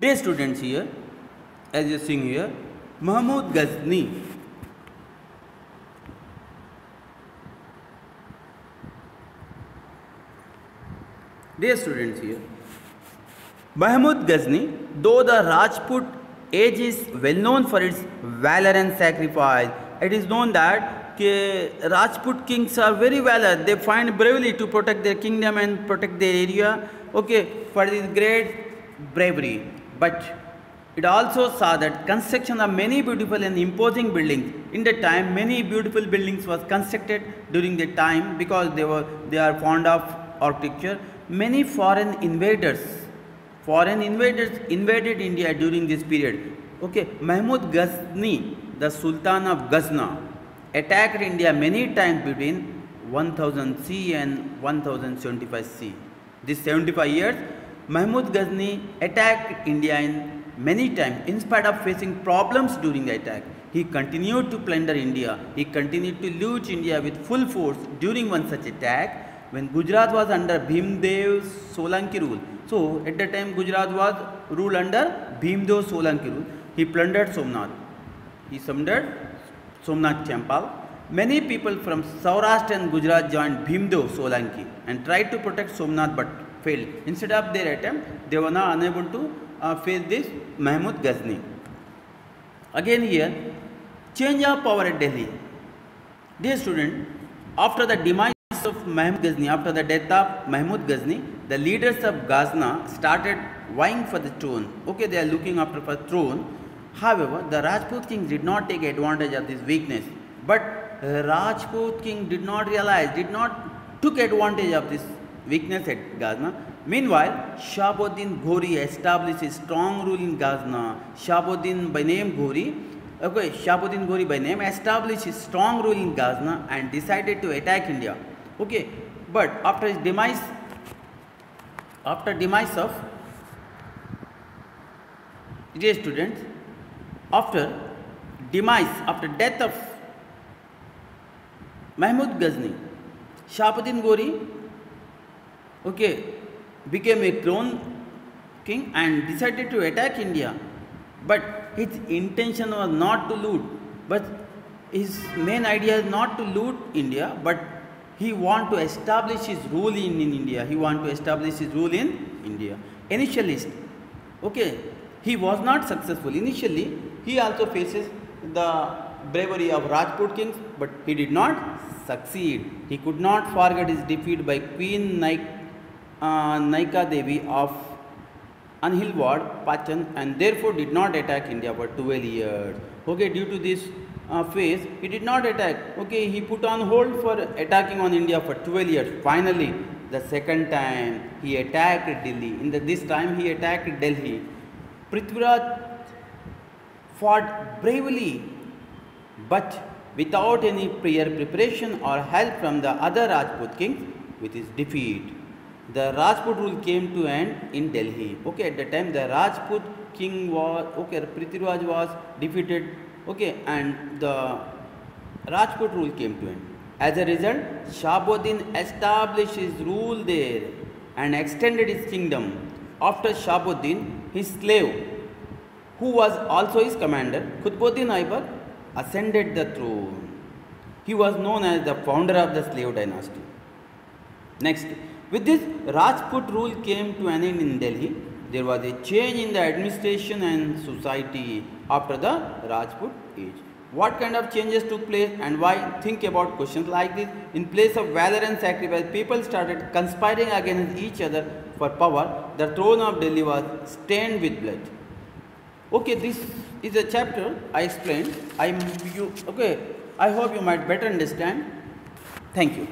Dear students, here, as you are seeing here, Mahmud Ghazni. Dear students, here, Mahmud Ghazni, though the Rajput age is well known for its valor and sacrifice, it is known that Rajput kings are very valor. They find bravery to protect their kingdom and protect their area. Okay, for this great bravery. But it also saw that construction of many beautiful and imposing buildings. In the time, many beautiful buildings was constructed during the time because they are fond of architecture. Many foreign invaders invaded India during this period. Okay, Mahmud Ghazni, the Sultan of Ghazna, attacked India many times between 1000 C and 1075 C. These 75 years, Mahmud Ghazni attacked India in many times. In spite of facing problems during the attack, he continued to plunder India. He continued to loot India with full force during one such attack when Gujarat was under Bhimdev Solanki rule. So at that time Gujarat was ruled under Bhimdev Solanki rule. He plundered Somnath. He surrendered Somnath temple. Many people from Saurashtra and Gujarat joined Bhimdev Solanki and tried to protect Somnath but failed. Instead of their attempt, they were not unable to face this Mahmud Ghazni. Again here, change of power at Delhi. Dear student, after the demise of Mahmud Ghazni, after the death of Mahmud Ghazni, the leaders of Ghazna started vying for the throne. Okay, they are looking after for throne. However, the Rajput king did not take advantage of this weakness. But Rajput king did not took advantage of this weakness at Ghazna. Meanwhile, Shahabuddin Ghori established a strong rule in Ghazna. Shahabuddin by name established a strong rule in Ghazna and decided to attack India. Okay, but after demise of dear students, after death of Mahmud Ghazni, Shahabuddin Ghori became a crown king and decided to attack India. But his intention was not to loot, but his main idea is not to loot India, but he want to establish his rule in India. Initially, he was not successful. Initially, he also faces the bravery of Rajput kings, but he did not succeed. He could not forget his defeat by Queen Naika Devi of Anhilwad, Pachan, and therefore did not attack India for 12 years. Okay, due to this phase, he did not attack. Okay, he put on hold for attacking on India for 12 years. Finally, the second time he attacked Delhi. This time he attacked Delhi. Prithviraj fought bravely, but without any prior preparation or help from the other Rajput kings. With his defeat, the Rajput rule came to end in Delhi. Okay, at the time the Rajput king was Prithviraj was defeated. Okay, and the Rajput rule came to end. As a result, Shahabuddin established his rule there and extended his kingdom. After Shahabuddin, his slave, who was also his commander, Qutbuddin Aibak, ascended the throne. He was known as the founder of the slave dynasty. Next, with this Rajput rule came to an end in Delhi. There was a change in the administration and society after the Rajput age. What kind of changes took place and why? Think about questions like this. In place of valor and sacrifice, people started conspiring against each other for power. The throne of Delhi was stained with blood. Okay, this is a chapter I explained. I hope you might better understand. Thank you.